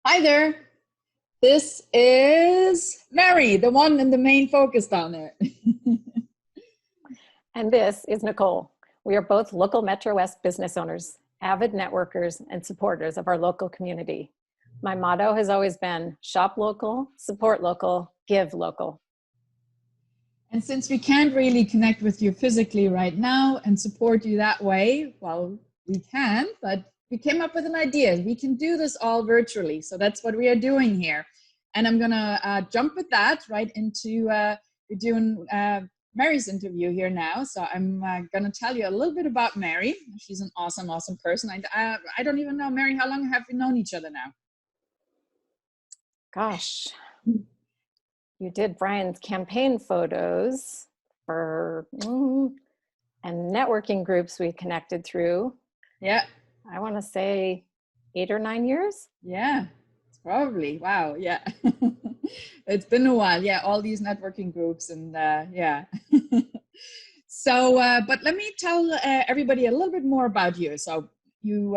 Hi there. This is Mary, the one in the main focus down there. And this is Nicole. We are both local Metro West business owners, avid networkers, and supporters of our local community. My motto has always been shop local, support local, give local. And since we can't really connect with you physically right now and support you that way, well, we can, but we came up with an idea. We can do this all virtually. So that's what we are doing here. And I'm going to jump with that right into, we're doing Mary's interview here now. So I'm going to tell you a little bit about Mary. She's an awesome, awesome person. I don't even know, Mary, how long have we known each other now? Gosh, you did Brian's campaign photos for, and networking groups we connected through. Yeah. I want to say 8 or 9 years. Yeah, it's probably, wow, yeah. It's been a while, yeah, all these networking groups and yeah. So, but let me tell everybody a little bit more about you. So you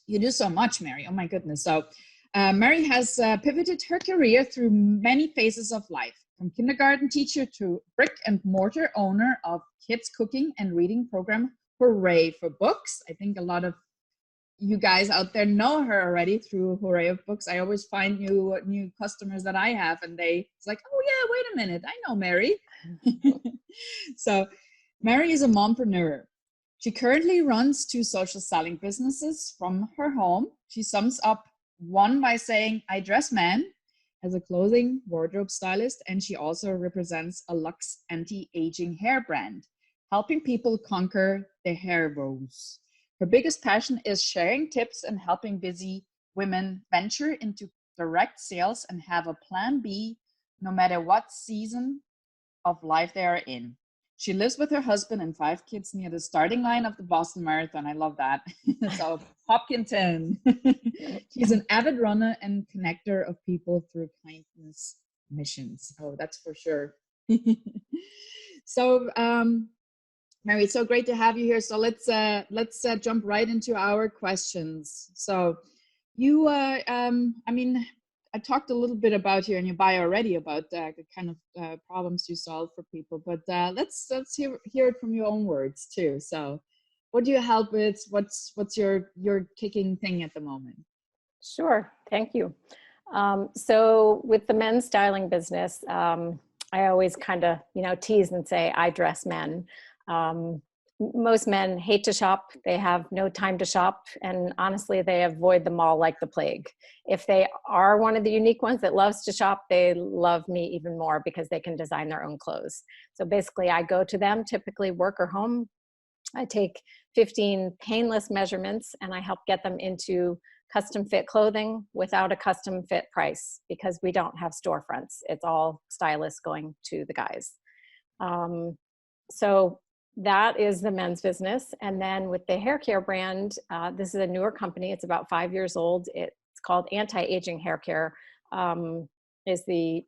do so much, Mary, oh my goodness. So Mary has pivoted her career through many phases of life, from kindergarten teacher to brick and mortar owner of kids cooking and reading program Hooray for books. I think a lot of you guys out there know her already through Hooray of books. I always find new customers that I have, and it's like, oh yeah, wait a minute, I know Mary. So Mary is a mompreneur. She currently runs 2 social selling businesses from her home. She sums up one by saying, I dress men, as a clothing wardrobe stylist, and she also represents a luxe anti-aging hair brand, helping people conquer their hair woes. Her biggest passion is sharing tips and helping busy women venture into direct sales and have a plan B no matter what season of life they are in. She lives with her husband and 5 kids near the starting line of the Boston Marathon. I love that. So Hopkinton. She's an avid runner and connector of people through kindness missions. Oh, that's for sure. So, Mary, it's so great to have you here. So let's jump right into our questions. So you, I mean, I talked a little bit about here in your bio already about the kind of problems you solve for people, but let's hear it from your own words too. So what do you help with? What's your kicking thing at the moment? Sure, thank you. So with the men's styling business, I always kind of, tease and say, I dress men. Most men hate to shop. They have no time to shop. And honestly, they avoid the mall like the plague. If they are one of the unique ones that loves to shop, they love me even more because they can design their own clothes. So basically I go to them, typically work or home. I take 15 painless measurements and I help get them into custom fit clothing without a custom fit price because we don't have storefronts. It's all stylists going to the guys. So that is the men's business. And then with the hair care brand, this is a newer company. It's about 5 years old. It's called anti-aging hair care, is the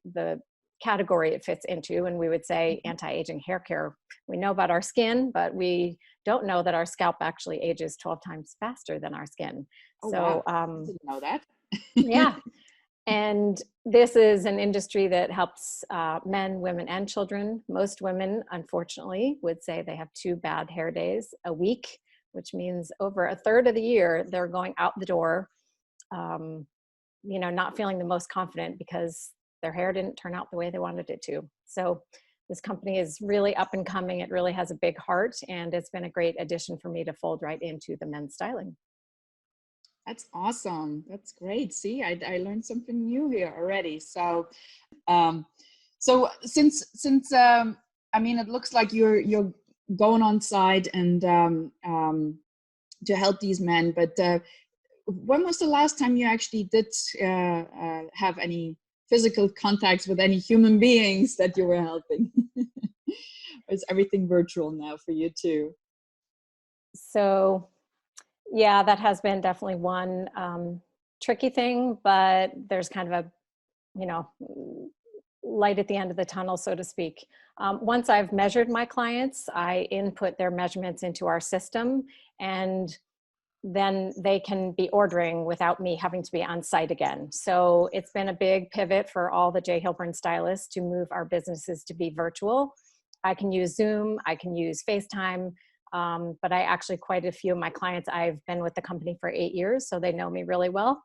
category it fits into. And we would say anti-aging hair care. We know about our skin, but we don't know that our scalp actually ages 12 times faster than our skin. Oh, so wow. I didn't know that. Yeah. And this is an industry that helps men, women, and children. Most women, unfortunately, would say they have 2 bad hair days a week, which means over a third of the year, they're going out the door, not feeling the most confident because their hair didn't turn out the way they wanted it to. So this company is really up and coming. It really has a big heart, and it's been a great addition for me to fold right into the men's styling. That's awesome. That's great. See, I learned something new here already. So, so since I mean, it looks like you're going on site and to help these men. But when was the last time you actually did have any physical contacts with any human beings that you were helping? Or is everything virtual now for you too? So. Yeah, that has been definitely one tricky thing, but there's kind of a, light at the end of the tunnel, so to speak. Once I've measured my clients, I input their measurements into our system, and then they can be ordering without me having to be on site again. So it's been a big pivot for all the J. Hilburn stylists to move our businesses to be virtual. I can use Zoom, I can use FaceTime, but I actually, quite a few of my clients, I've been with the company for 8 years, so they know me really well.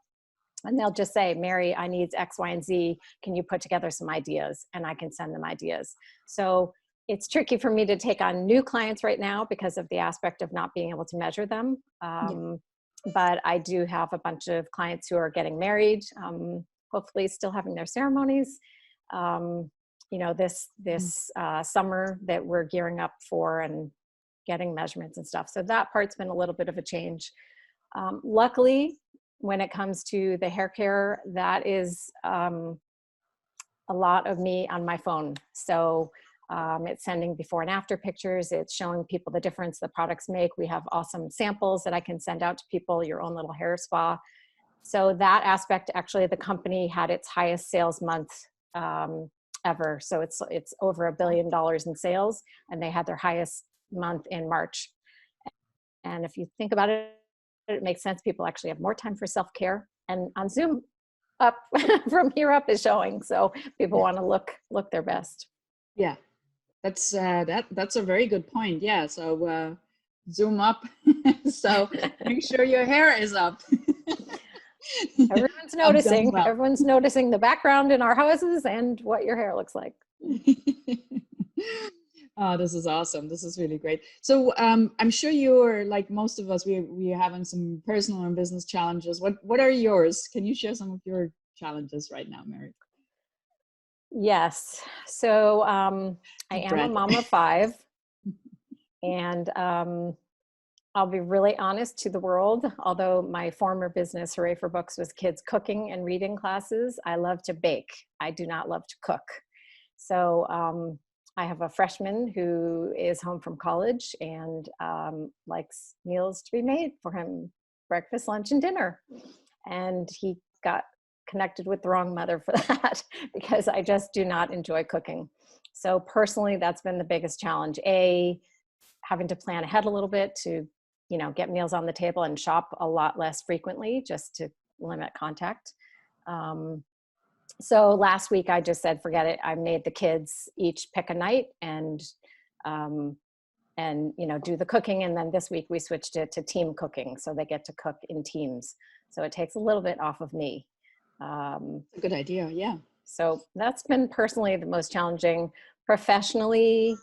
And they'll just say, Mary, I need X, Y, and Z. Can you put together some ideas? And I can send them ideas. So it's tricky for me to take on new clients right now because of the aspect of not being able to measure them. But I do have a bunch of clients who are getting married, hopefully still having their ceremonies. You know, this summer that we're gearing up for and getting measurements and stuff. So that part's been a little bit of a change. Luckily, when it comes to the hair care, that is a lot of me on my phone. So it's sending before and after pictures. It's showing people the difference the products make. We have awesome samples that I can send out to people, your own little hair spa. So that aspect, actually, the company had its highest sales month ever. So it's over $1 billion in sales, and they had their highest month in March. And if you think about it, it makes sense. People actually have more time for self-care, and on Zoom, up from here up is showing. So people want to look their best. Yeah, that's a very good point. Yeah, so Zoom up. So make sure your hair is up. Everyone's noticing. Well. Everyone's noticing the background in our houses and what your hair looks like. Oh, this is awesome. This is really great. So I'm sure you're like most of us, we're having some personal and business challenges. What are yours? Can you share some of your challenges right now, Mary? Yes. So I am a mom of 5, and I'll be really honest to the world. Although my former business, Hooray for Books, was kids cooking and reading classes, I love to bake. I do not love to cook. So I have a freshman who is home from college and likes meals to be made for him, breakfast, lunch, and dinner. And he got connected with the wrong mother for that because I just do not enjoy cooking. So personally, that's been the biggest challenge. Having to plan ahead a little bit to, get meals on the table and shop a lot less frequently just to limit contact. So last week I just said, forget it. I made the kids each pick a night and do the cooking. And then this week we switched it to team cooking. So they get to cook in teams. So it takes a little bit off of me. A good idea. Yeah. So that's been personally the most challenging. Professionally,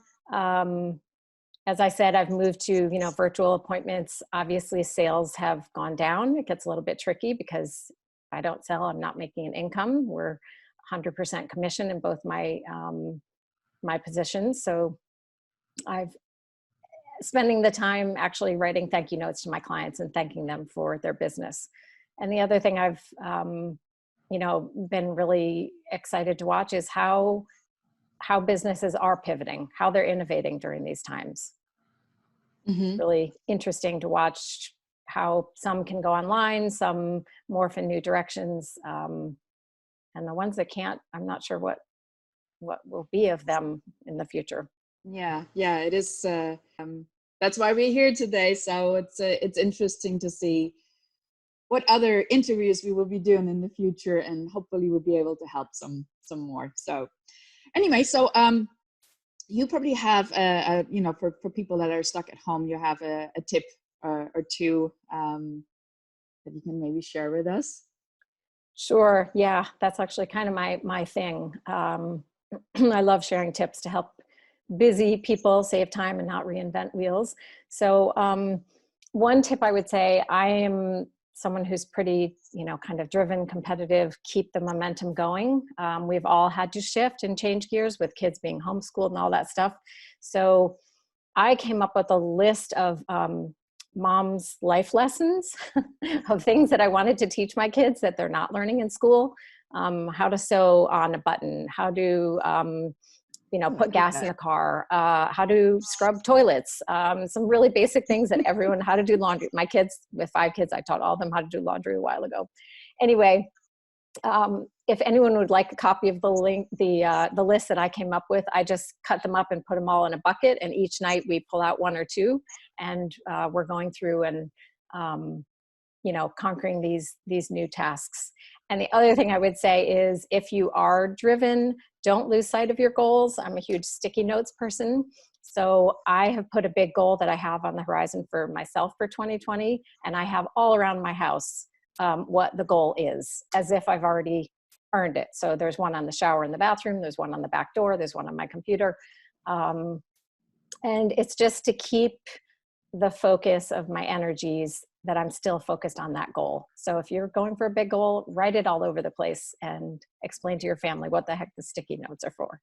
as I said, I've moved to, virtual appointments. Obviously sales have gone down. It gets a little bit tricky because if I don't sell, I'm not making an income. We're 100% commission in both my positions. So I've spending the time actually writing thank you notes to my clients and thanking them for their business. And the other thing I've, been really excited to watch is how businesses are pivoting, how they're innovating during these times. Mm-hmm. Really interesting to watch how some can go online, some morph in new directions. And the ones that can't, I'm not sure what will be of them in the future. Yeah, it is. That's why we're here today. So it's interesting to see what other interviews we will be doing in the future, and hopefully we'll be able to help some more. So anyway, so you probably have for people that are stuck at home, you have a tip or two that you can maybe share with us. Sure. Yeah, that's actually kind of my thing. I love sharing tips to help busy people save time and not reinvent wheels. So one tip I would say, I am someone who's pretty, kind of driven, competitive, keep the momentum going. We've all had to shift and change gears with kids being homeschooled and all that stuff. So I came up with a list of mom's life lessons of things that I wanted to teach my kids that they're not learning in school. How to sew on a button, how to, put gas in the car, how to scrub toilets, some really basic things that everyone, how to do laundry. My kids, with 5 kids, I taught all of them how to do laundry a while ago. Anyway, if anyone would like a copy of the list that I came up with, I just cut them up and put them all in a bucket. And each night we pull out 1 or 2, and we're going through and conquering these new tasks. And the other thing I would say is, if you are driven, don't lose sight of your goals. I'm a huge sticky notes person. So I have put a big goal that I have on the horizon for myself for 2020. And I have all around my house what the goal is, as if I've already earned it. So there's one on the shower in the bathroom. There's one on the back door. There's one on my computer. And it's just to keep the focus of my energies that I'm still focused on that goal. So if you're going for a big goal, write it all over the place and explain to your family what the heck the sticky notes are for.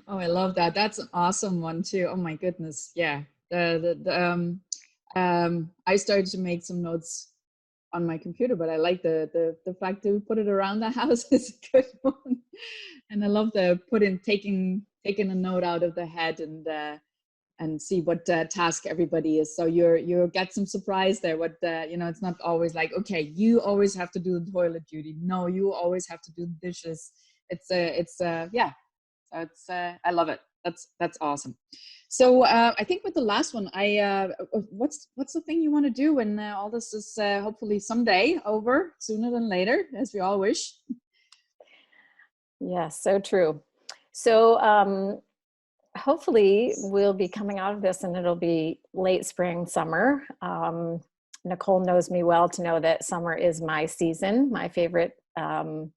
Oh, I love that. That's an awesome one too. Oh my goodness. Yeah. I started to make some notes on my computer, but I like the fact to put it around the house is a good one. And I love taking a note out of the head and see what task everybody is. So you get some surprise there. It's not always like, okay, you always have to do the toilet duty. No, you always have to do the dishes. Yeah. So I love it. That's awesome. So I think with the last one, what's the thing you want to do when all this is hopefully someday over, sooner than later, as we all wish? Yes, so true. So hopefully we'll be coming out of this and it'll be late spring, summer. Nicole knows me well to know that summer is my season, my favorite time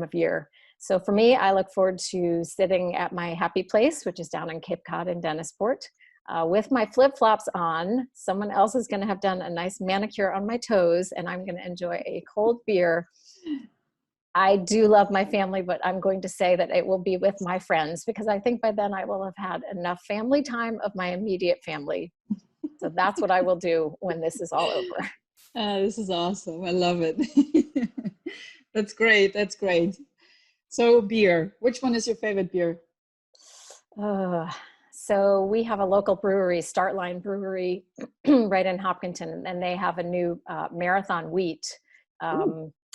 of year. So for me, I look forward to sitting at my happy place, which is down in Cape Cod in Dennisport, with my flip-flops on. Someone else is going to have done a nice manicure on my toes, and I'm going to enjoy a cold beer. I do love my family, but I'm going to say that it will be with my friends, because I think by then I will have had enough family time of my immediate family. So that's what I will do when this is all over. This is awesome. I love it. That's great. That's great. So beer, which one is your favorite beer? So we have a local brewery, Startline Brewery, right in Hopkinton, and they have a new marathon wheat,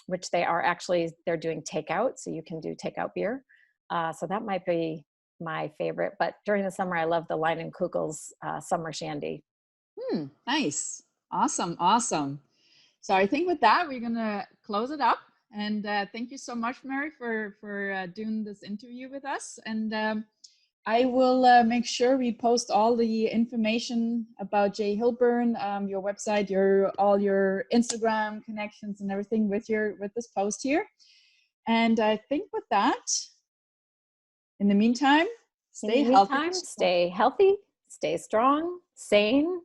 which they're doing takeout, so you can do takeout beer. So that might be my favorite. But during the summer, I love the Line and Kugel's Summer Shandy. Nice. Awesome. Awesome. So I think with that, we're going to close it up. And thank you so much, Mary, for doing this interview with us. And I will make sure we post all the information about Jay Hilburn, your website, all your Instagram connections and everything with this post here. And I think with that, in the meantime, stay healthy, stay strong, sane,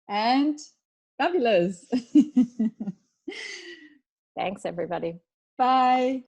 and fabulous. Thanks, everybody. Bye.